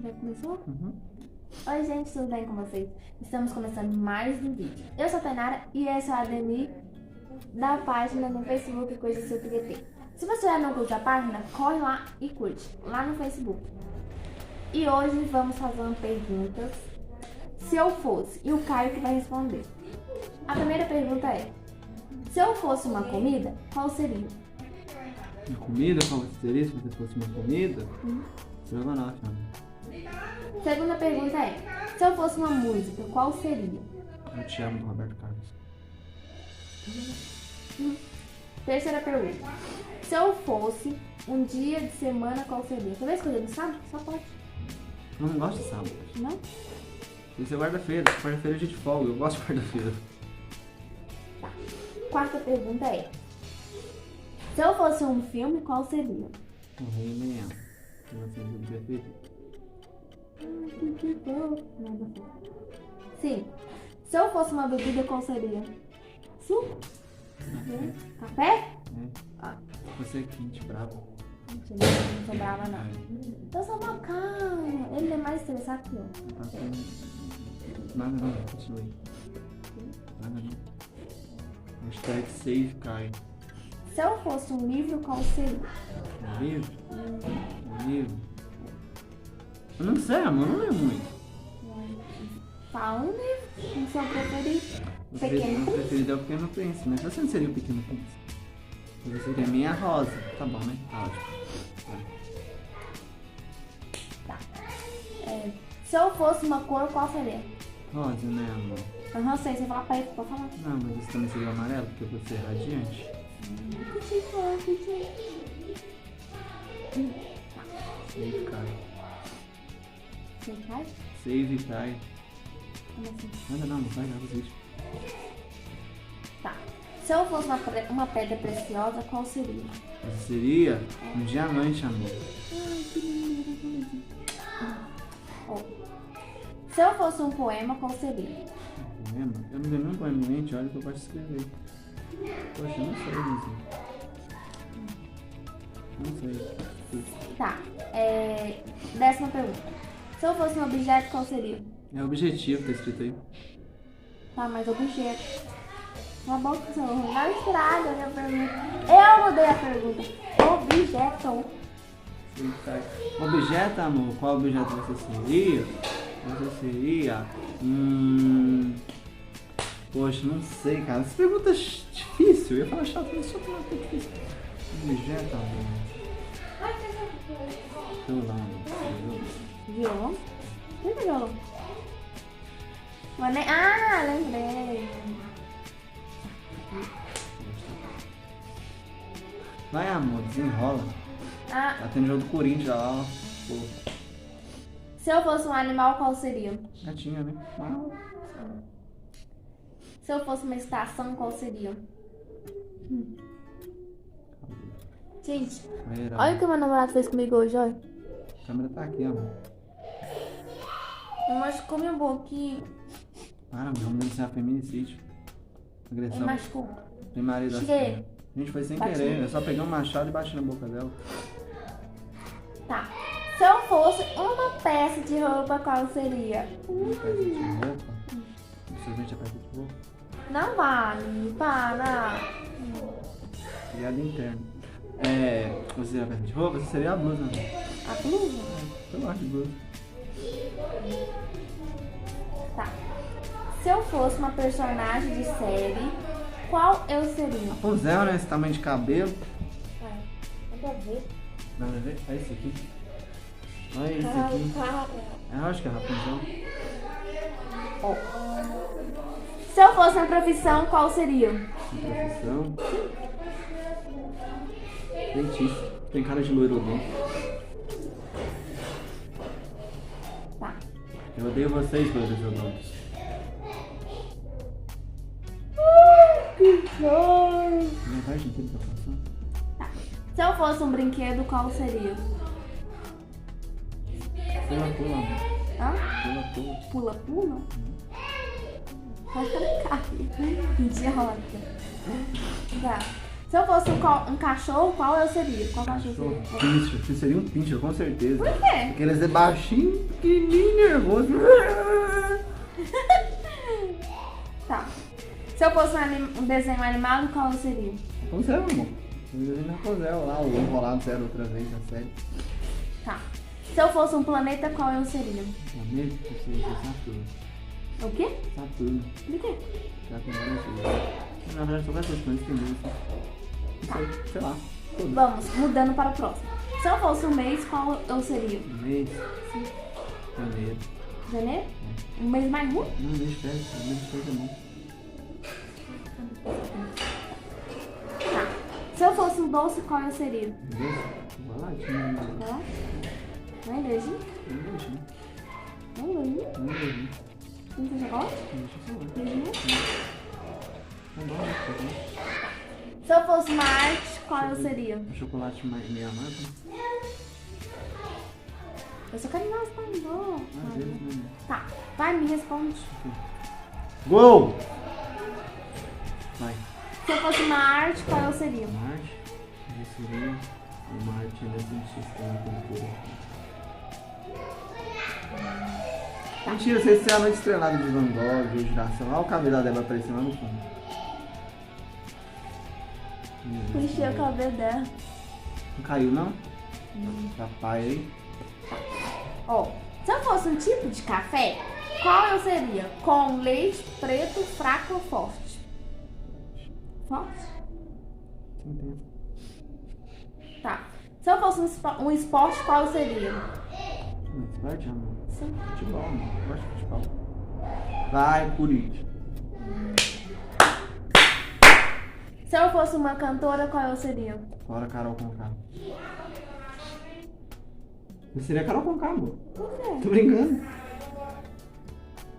Já começou? Uhum. Oi gente, tudo bem com vocês? Estamos começando mais um vídeo. Eu sou a Tainara e esse é o Ademir da página no Facebook Coisa Seu PT. Se você já não curte a página, corre lá e curte, lá no Facebook. E hoje vamos fazer uma pergunta. Se eu fosse, e o Caio que vai responder. A primeira pergunta é: se eu fosse uma comida, qual seria? Uma comida? Qual seria se você fosse uma comida? Estrogonofe, amor. Segunda pergunta é: se eu fosse uma música, qual seria? Eu te amo, do Roberto Carlos. Terceira pergunta: se eu fosse um dia de semana, qual seria? Você vai escolher no sábado? Só pode. Eu não gosto de sábado. Não? Isso é quarta-feira. Quarta-feira é dia de folga. Eu gosto de quarta-feira. Quarta pergunta é: se eu fosse um filme, qual seria? O Rei Leão. Que você é o preferido. Nada a ver. Sim. Se eu fosse uma bebida, qual seria? Suco? Café? É. Ah. Você é quente, bravo. Mentira, eu não sou brava, não. Eu sou uma calma. Ele é mais estressado que eu. Tá com... Nada não, continue. Nada não. Hashtag save Caio. Se eu fosse um livro, qual seria? Um livro? Um livro? Eu não sei, amor. Eu não leio muito. Fala um livro. Um seu preferido. O Pequeno Príncipe. preferido é o Pequeno Príncipe, mas você não seria o Pequeno Príncipe. Você seria minha Rosa. Tá bom, né? Tá ótimo. Tá. Se eu fosse uma cor, qual seria? Rosa, né, amor? Eu não sei, você fala pra ele, pode falar. Não, mas isso também seria amarelo, porque você é radiante. Save Caio. Você cai? Save Caio. Como assim? Nada não vai dar os vídeos. Tá. Se eu fosse uma pedra preciosa, qual seria? Você seria um diamante, amor. Ai, que lindo. Se eu fosse um poema, qual seria? Um poema? Eu não tenho nenhum poema em mente, olha que eu gosto de escrever. Poxa, eu não sei, Luzinho. Não sei. Tá. Décima pergunta. Se eu fosse um objeto, qual seria? É objetivo, tá escrito aí. Tá, mas objeto. Uma boca, seu não estraga a minha pergunta. Eu mudei a pergunta. Objeto. Save Caio. Objeto, amor, qual objeto você seria? Você seria... Poxa, não sei, cara. Essa pergunta é difícil. Eu ia falar chato, mas só que não é difícil. Objeto, amor. Violão. Violão? Onde é violão? Ah, lembrei. Vai, amor, desenrola. Ah, Tá tendo jogo do Corinthians lá, ó. Pô, se eu fosse um animal, qual seria? gatinha, né? Se eu fosse uma estação, qual seria? Gente, olha o que meu namorado fez comigo hoje, olha. A câmera tá aqui, amor. Eu machucou minha boquinha. Para, meu, vamos denunciar feminicídio. Ele Agressão. machucou. Tem marido assim. Cheguei. Gente, foi sem Bati. querer. Eu só peguei um machado e bati na boca dela. Tá. Se eu fosse uma peça de roupa, qual seria? Peça de roupa. Absorvente é peça de roupa. Não vale, para. Piada interna. Você seria a peça de roupa? Você seria a blusa, né? A blusa? Eu gosto de blusa. Tá. Se eu fosse uma personagem de série, qual eu seria? Pois é, né? Esse tamanho de cabelo. Nada a ver. Nada a ver. É esse aqui. Olha esse aqui. Eu acho que é Rapunzel. Ó. Se eu fosse uma profissão, qual seria? Profissão. Dentista. Tem cara de loiro bom. Tá. Eu odeio vocês, meus desenvolvimentos. Que dor. Não vai entender o que eu faço. Tá. Se eu fosse um brinquedo, qual seria? Pula, amor. Hã? Pula. Pula-pula? Vai cair. Idiota. Tá. Se eu fosse um cachorro, qual eu seria? Qual cachorro seria? Pincher. Você seria um pincher, com certeza. Por quê? Porque eles é baixinho, pequenininho, nervoso. Tá. Se eu fosse um desenho animado, qual eu seria? Rapunzel, amor. Eu desenho Rapunzel lá, o Enrolado Zero outra vez na série. Tá. Se eu fosse um planeta, qual eu seria? Planeta? Eu seria Saturno. O quê? Saturno. De quê? Já tem várias coisas. Na verdade, só vai ser planetas que tem sei lá. Tudo. Vamos, mudando para o próximo. Se eu fosse um mês, qual eu seria? Mês. Janeiro. Janeiro? Um mês mais ruim? Não, mês de férias. Mês de férias é bom. Tá. Se eu fosse um doce, qual eu seria? Doce? Chocolate? Não. Tá? Não é beijinho? Não é beijinho? Não, beijinho. Não tem chocolate? Beijinho? Tá bom, né? Se eu fosse uma arte, qual eu seria? Um chocolate meio amargo. Eu só quero mais pra mim. Às vezes, né? Tá. Vai, me responde. Gol! Vai. Se eu fosse uma arte, qual eu seria? Marte. Eu seria uma arte do sistema cultura. Mentira, vocês têm a noite estrelada de Van Gogh, de Giração. Olha o cabelo da Débora aparecendo lá no fundo. Puxei o cabelo dela. Não caiu, não? Papai aí. Ó, se eu fosse um tipo de café, qual eu seria? Com leite, preto, fraco ou forte? Forte? Não tem. Tá. Se eu fosse um esporte, qual eu seria? Esporte, amor. Sim. Futebol, amor. Eu gosto de futebol. Vai, Corinthians. Se eu fosse uma cantora, qual eu seria? Fora Carol Conká. Eu seria Carol Conká, amor. Por quê? Tô brincando.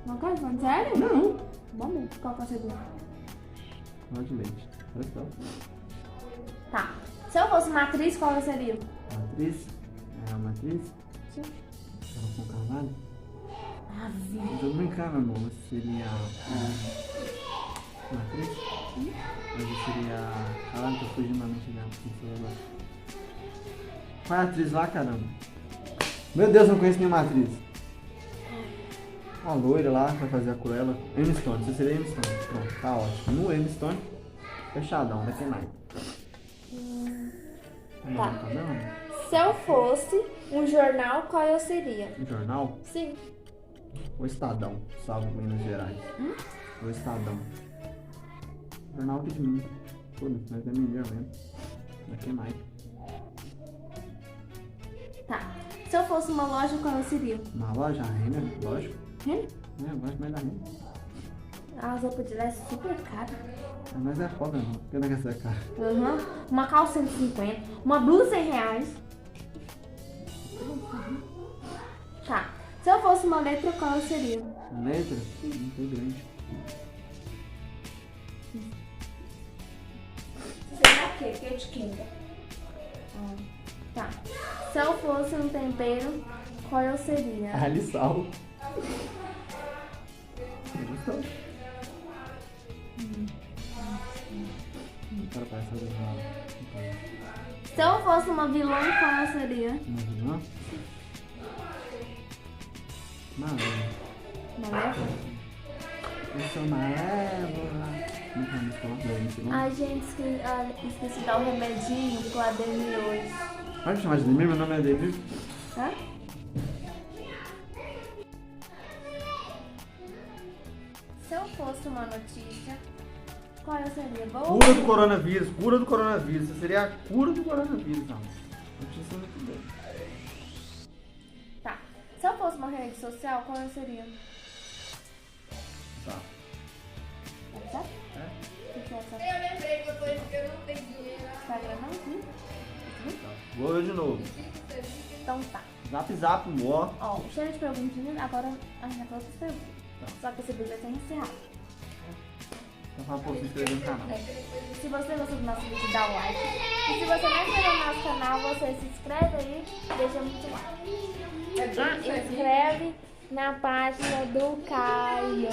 Não quer falando sério? Não. Bom mesmo. Qual que é o segundo? Não de leite. Olha só. Tá. Se eu fosse uma atriz, qual eu seria? Matriz. É uma atriz? Sim. Carol Conká, vale? Ah, vi. Eu tô brincando, amor. Você seria uma atriz? Mas eu seria... Caralho, tô fugindo da mente dela. Não sei agora. Qual é a atriz lá, caramba? Meu Deus, eu não conheço nenhuma atriz. A loira lá que vai fazer a Cruella. Emma Stone, você seria Emma Stone. Pronto, tá ótimo. No Emma Stone, fechadão, daqui mais. Tá. Tá vendo? Se eu fosse um jornal, qual eu seria? Um jornal? Sim. O Estadão, salve Minas Gerais. O Estadão. Jornal aqui de mim. Foda-se, mas é mineiro mesmo. Daqui mais. Tá. Se eu fosse uma loja, qual eu seria? Uma loja, a Renner, lógico. Hum? É, eu gosto mais da Renner. A roupa de lá é super cara. Mas é foda, não. Porque não quer ser cara. Uhum. Uma calça 150, uma blusa R$100. Tá. Se eu fosse uma letra, qual eu seria? A letra? Não tem grande. Seria o quê? Que de quinta. Tá. Se eu fosse um tempero, qual eu seria? Ali sal. Gostou? Para passar do mal. Se eu fosse uma vilã, qual eu seria? Uma vilã? Malévola. Malévola? Eu sou malévola. Não tem música lá? Não, não sei não. Ai, gente, esqueci de dar um remedinho pro Ademir hoje. Pode chamar de Demir? Meu nome é Demir. Hã? Se eu fosse uma notícia, qual eu seria? Boa? Cura do coronavírus, cura do coronavírus. Você seria a cura do coronavírus, não. Notícia muito boa. Tá. Se eu fosse uma rede social, qual eu seria? Tá. WhatsApp? É? O que é WhatsApp? Eu lembrei que eu não tenho dinheiro. Instagram não? Vou eu de novo. Então tá. Zap zap, ó. Ó, cheio de perguntinhas, agora a gente vai para outras perguntas. Só que esse vídeo já tem encerrado. Então fala pra você se inscrever no canal. Se você gostou do nosso vídeo, dá um like. E se você não é inscreveu no nosso canal, você se inscreve aí, deixa muito like. E inscreve na página do Caio.